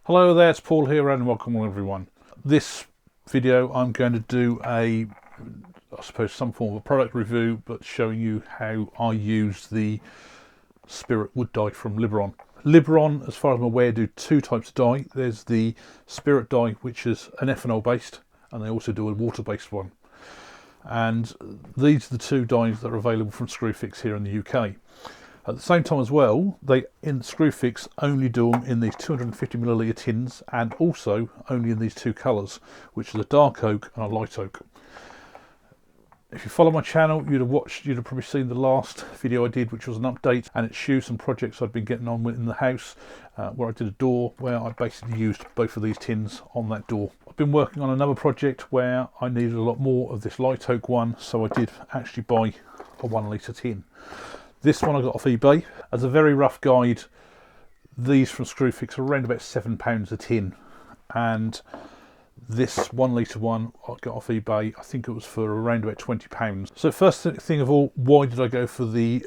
Hello there, it's Paul here and welcome everyone. This video I'm going to do I suppose some form of a product review, but showing you how I use the Spirit wood die from Liberon. Liberon, as far as I'm aware, do two types of die. There's the Spirit die, which is an ethanol based, and they also do a water based one. And these are the two dies that are available from Screwfix here in the UK. At the same time as well, they in Screwfix only do them in these 250ml tins, and also only in these two colours, which is a dark oak and a light oak. If you follow my channel, you'd have probably seen the last video I did, which was an update, and it shows some projects I've been getting on with in the house, where I did a door where I basically used both of these tins on that door. I've been working on another project where I needed a lot more of this light oak one, so I did actually buy a 1 litre tin. This one I got off eBay. As a very rough guide, these from Screwfix are around about £7 a tin, and this 1 litre one I got off eBay, I think it was for around about £20. So first thing of all, why did I go for the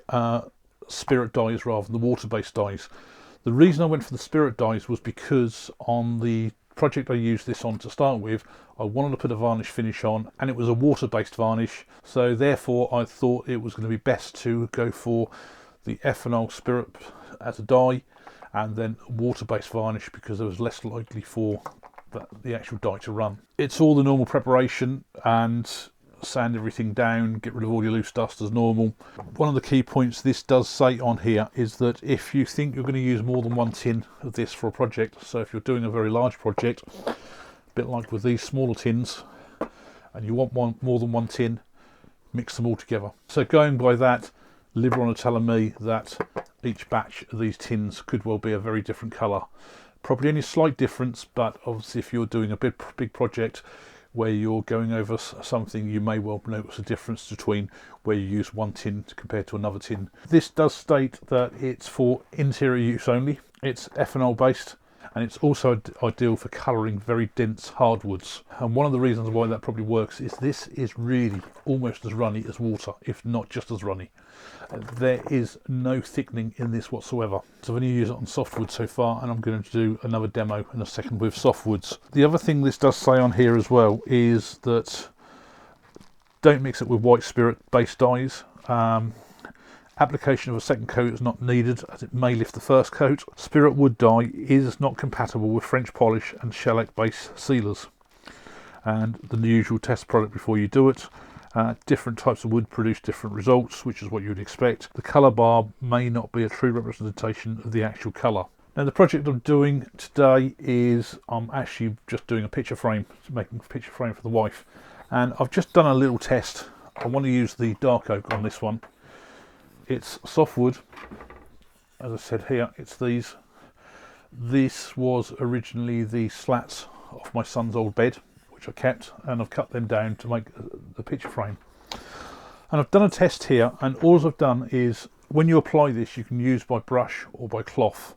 Spirit dies rather than the water-based dies? The reason I went for the Spirit dies was because on the project I used this on to start with, I wanted to put a varnish finish on, and it was a water-based varnish, so therefore I thought it was going to be best to go for the ethanol Spirit as a dye and then water-based varnish, because it was less likely for the actual dye to run. It's all the normal preparation, and sand everything down, get rid of all your loose dust as normal. One of the key points this does say on here is that if you think you're going to use more than one tin of this for a project, so if you're doing a very large project, a bit like with these smaller tins, and you want more than one tin, mix them all together. So going by that, Liberon are telling me that each batch of these tins could well be a very different colour. Probably only a slight difference, but obviously if you're doing a big project where you're going over something, you may well notice a difference between where you use one tin compared to another tin. This does state that it's for interior use only. It's ethanol based, and it's also ideal for colouring very dense hardwoods. And one of the reasons why that probably works is this is really almost as runny as water, if not just as runny. There is no thickening in this whatsoever. So I've only used it on softwood so far, and I'm going to do another demo in a second with softwoods. The other thing this does say on here as well is that don't mix it with white Spirit based dyes. Application of a second coat is not needed, as it may lift the first coat. Spirit wood dye is not compatible with French polish and shellac based sealers, and the usual test product before you do it. Different types of wood produce different results, which is what you would expect. The colour bar may not be a true representation of the actual colour. Now the project I'm doing today is I'm actually just doing a picture frame, making a picture frame for the wife, and I've just done a little test. I want to use the dark oak on this one. It's softwood, as I said here, it's these. This was originally the slats off my son's old bed, which I kept, and I've cut them down to make the picture frame. And I've done a test here, and all I've done is, when you apply this, you can use by brush or by cloth.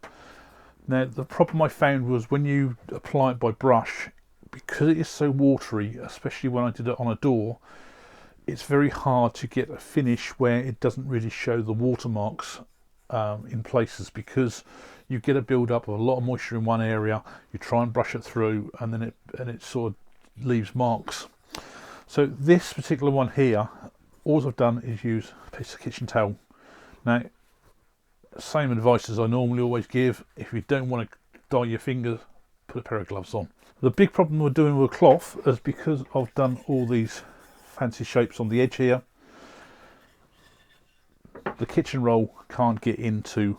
Now the problem I found was when you apply it by brush, because it is so watery, especially when I did it on a door, it's very hard to get a finish where it doesn't really show the watermarks in places, because you get a build up of a lot of moisture in one area, you try and brush it through, and then it sort of leaves marks. So this particular one here, all I've done is use a piece of kitchen towel. Now, same advice as I normally always give: if you don't want to dye your fingers, put a pair of gloves on. The big problem we're doing with cloth is because I've done all these fancy shapes on the edge here, the kitchen roll can't get into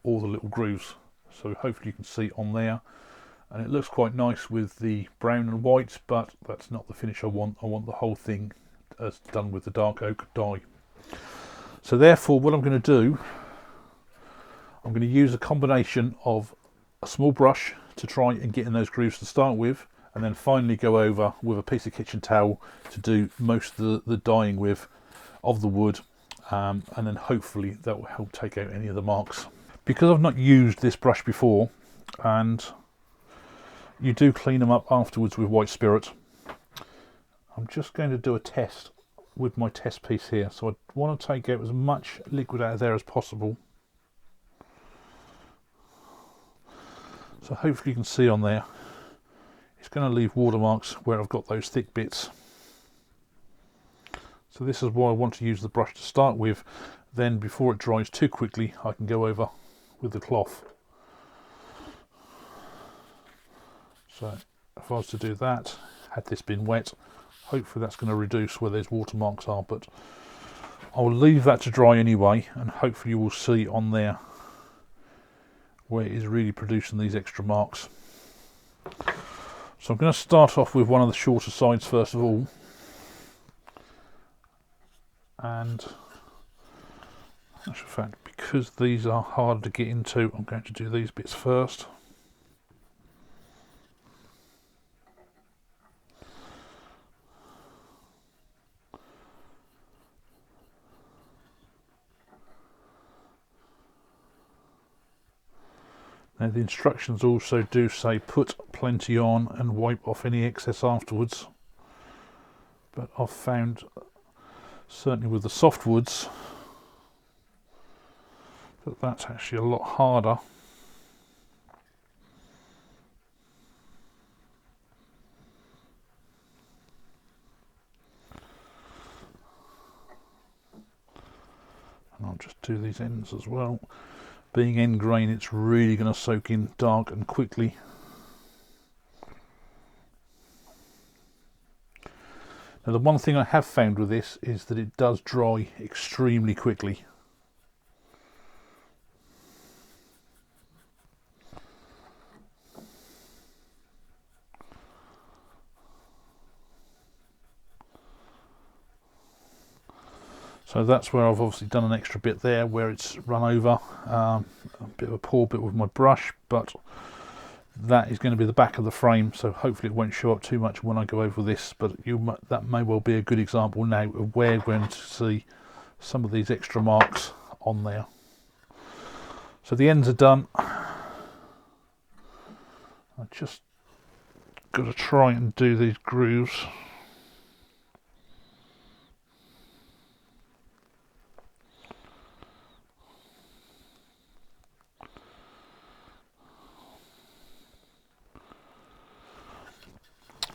all the little grooves, so hopefully you can see on there, and it looks quite nice with the brown and white, but that's not the finish I want. I want the whole thing as done with the dark oak dye. So therefore what I'm going to do, I'm going to use a combination of a small brush to try and get in those grooves to start with, and then finally go over with a piece of kitchen towel to do most of the dyeing with of the wood, and then hopefully that will help take out any of the marks. Because I've not used this brush before, and you do clean them up afterwards with white Spirit, I'm just going to do a test with my test piece here. So I want to take out as much liquid out of there as possible. So hopefully you can see on there, it's going to leave watermarks where I've got those thick bits. So this is why I want to use the brush to start with, then before it dries too quickly I can go over with the cloth. So if I was to do that, had this been wet, hopefully that's going to reduce where those watermarks are, but I'll leave that to dry anyway, and hopefully you will see on there where it is really producing these extra marks. So I'm going to start off with one of the shorter sides first of all, and in actual fact, because these are hard to get into, I'm going to do these bits first. Now the instructions also do say put plenty on and wipe off any excess afterwards, but I've found, certainly with the softwoods, that that's actually a lot harder. And I'll just do these ends as well. Being end grain, it's really going to soak in dark and quickly. Now the one thing I have found with this is that it does dry extremely quickly. So that's where I've obviously done an extra bit there where it's run over, a bit of a poor bit with my brush, but that is going to be the back of the frame, so hopefully it won't show up too much when I go over this, but that may well be a good example now of where we're going to see some of these extra marks on there. So the ends are done. I just got to try and do these grooves.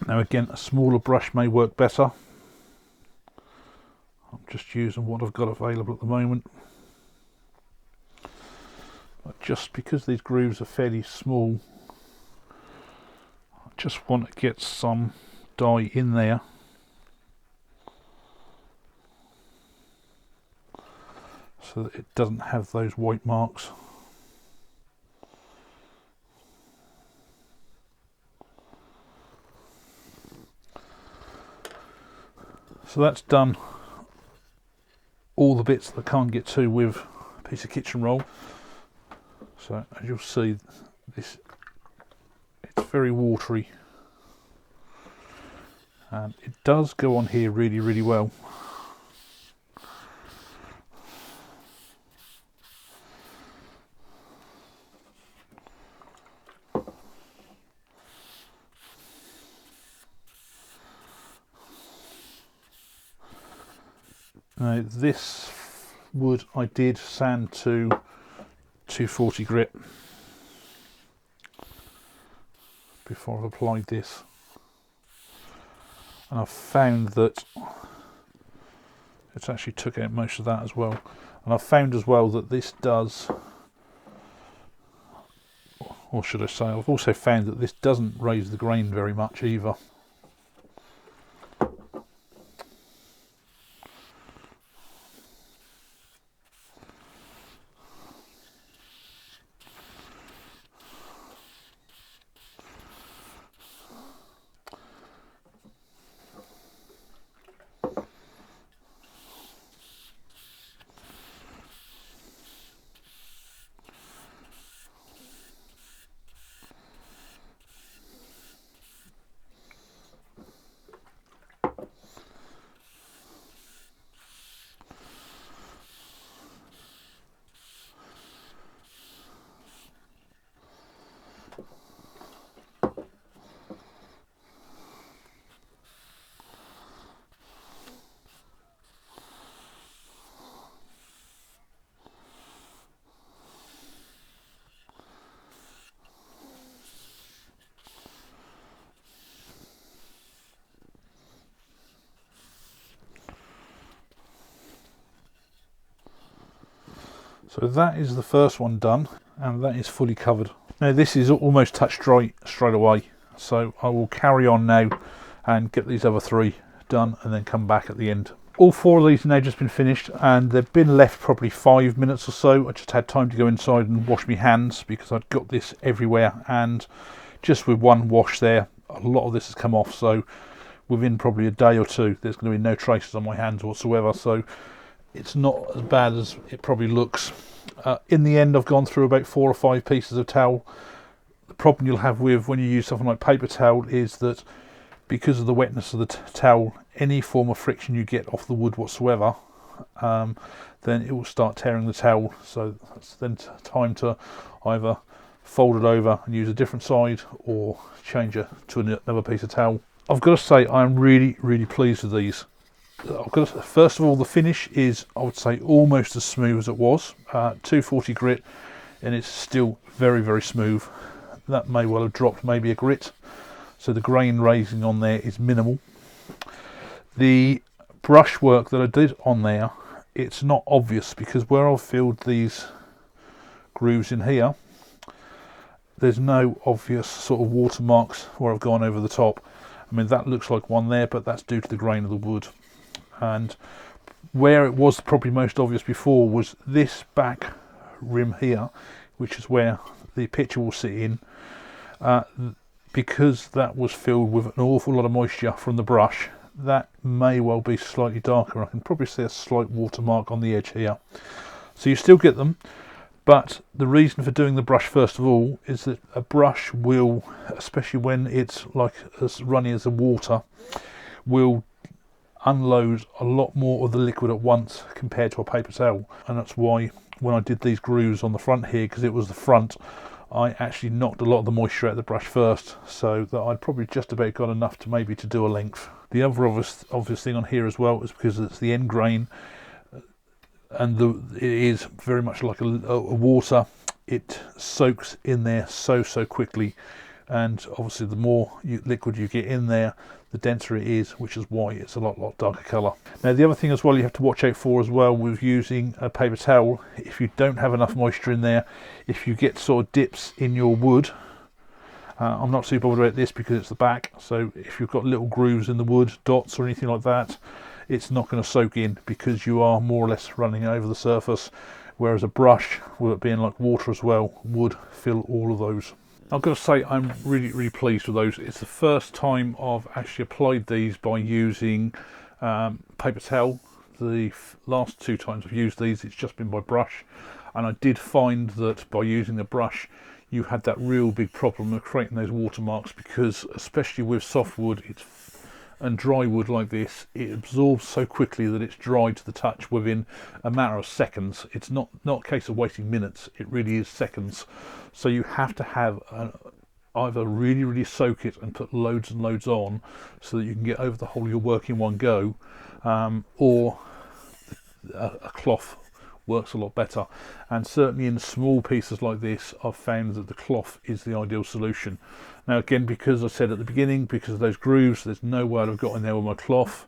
Now again, a smaller brush may work better. I'm just using what I've got available at the moment. But just because these grooves are fairly small, I just want to get some dye in there. So that it doesn't have those white marks. So that's done all the bits that I can't get to with a piece of kitchen roll. So as you'll see, it's very watery, and it does go on here really well. Now this wood I did sand to 240 grit before I've applied this, and I've found that it's actually took out most of that as well, and I've found as well that this does, or should I say, I've also found that this doesn't raise the grain very much either. So that is the first one done, and that is fully covered. Now this is almost touch dry straight away, so I will carry on now and get these other 3 done and then come back at the end. All 4 of these have now just been finished, and they've been left probably 5 minutes or so. I just had time to go inside and wash my hands because I'd got this everywhere, and just with one wash there, a lot of this has come off. So within probably a day or 2, there's going to be no traces on my hands whatsoever. So it's not as bad as it probably looks. In the end, I've gone through about 4 or 5 pieces of towel. The problem you'll have with when you use something like paper towel is that because of the wetness of the towel, any form of friction you get off the wood whatsoever, then it will start tearing the towel. So it's then time to either fold it over and use a different side or change it to another piece of towel. I've got to say I'm really pleased with these. First of all, the finish is, I would say, almost as smooth as it was. 240 grit, and it's still very smooth. That may well have dropped maybe a grit, so the grain raising on there is minimal. The brush work that I did on there, it's not obvious because where I've filled these grooves in here, there's no obvious sort of watermarks where I've gone over the top. I mean, that looks like one there, but that's due to the grain of the wood. And where it was probably most obvious before was this back rim here, which is where the picture will sit in. Because that was filled with an awful lot of moisture from the brush, that may well be slightly darker. I can probably see a slight watermark on the edge here. So you still get them, but the reason for doing the brush first of all is that a brush will, especially when it's like as runny as the water, will unload a lot more of the liquid at once compared to a paper towel. And that's why when I did these grooves on the front here, because it was the front, I actually knocked a lot of the moisture out of the brush first, so that I'd probably just about got enough to maybe to do a length. The other obvious thing on here as well is because it's the end grain, and it is very much like a water. It soaks in there so quickly, and obviously the more liquid you get in there, the denser it is, which is why it's a lot darker colour. Now the other thing as well you have to watch out for as well with using a paper towel, if you don't have enough moisture in there, if you get sort of dips in your wood, I'm not too bothered about this because it's the back, so if you've got little grooves in the wood, dots or anything like that, it's not going to soak in because you are more or less running over the surface, whereas a brush, with it being like water as well, would fill all of those. I've got to say I'm really pleased with those. It's the first time I've actually applied these by using paper towel. The last 2 times I've used these, it's just been by brush, and I did find that by using the brush you had that real big problem of creating those watermarks, because especially with softwood and dry wood like this, it absorbs so quickly that it's dry to the touch within a matter of seconds. It's not a case of waiting minutes, it really is seconds. So you have to have either really soak it and put loads and loads on so that you can get over the whole of your work in one go, or a cloth works a lot better. And certainly in small pieces like this, I've found that the cloth is the ideal solution. Now again, because I said at the beginning, because of those grooves, there's no way I've got in there with my cloth,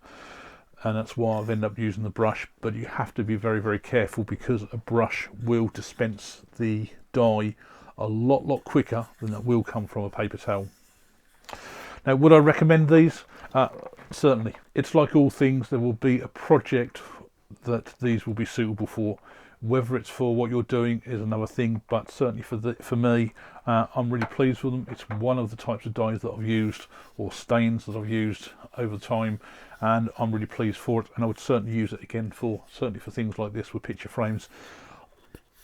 and that's why I've ended up using the brush. But you have to be very careful, because a brush will dispense the dye a lot quicker than it will come from a paper towel. Now, would I recommend these? Certainly. It's like all things, there will be a project that these will be suitable for. Whether it's for what you're doing is another thing, but certainly for me, I'm really pleased with them. It's one of the types of dyes that I've used, or stains that I've used over time, and I'm really pleased for it. And I would certainly use it again certainly for things like this with picture frames,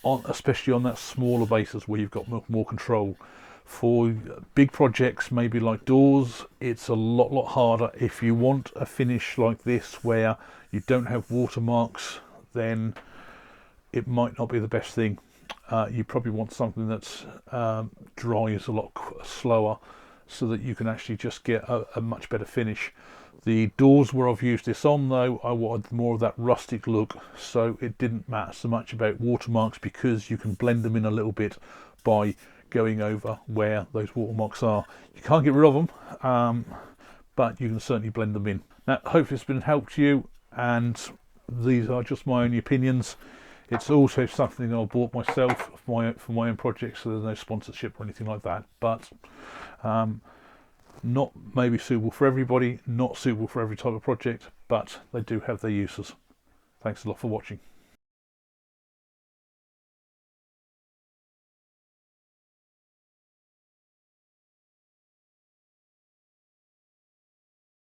especially on that smaller basis where you've got more control. For big projects, maybe like doors, it's a lot harder. If you want a finish like this where you don't have watermarks, then it might not be the best thing. You probably want something that's dries a lot slower, so that you can actually just get a much better finish. The doors where I've used this on, though, I wanted more of that rustic look, so it didn't matter so much about watermarks, because you can blend them in a little bit by going over where those watermarks are. You can't get rid of them, but you can certainly blend them in. Now, hopefully it's been a help to you, and these are just my only opinions. It's also something I bought myself for my own projects, so there's no sponsorship or anything like that. But not maybe suitable for everybody, not suitable for every type of project, but they do have their uses. Thanks a lot for watching.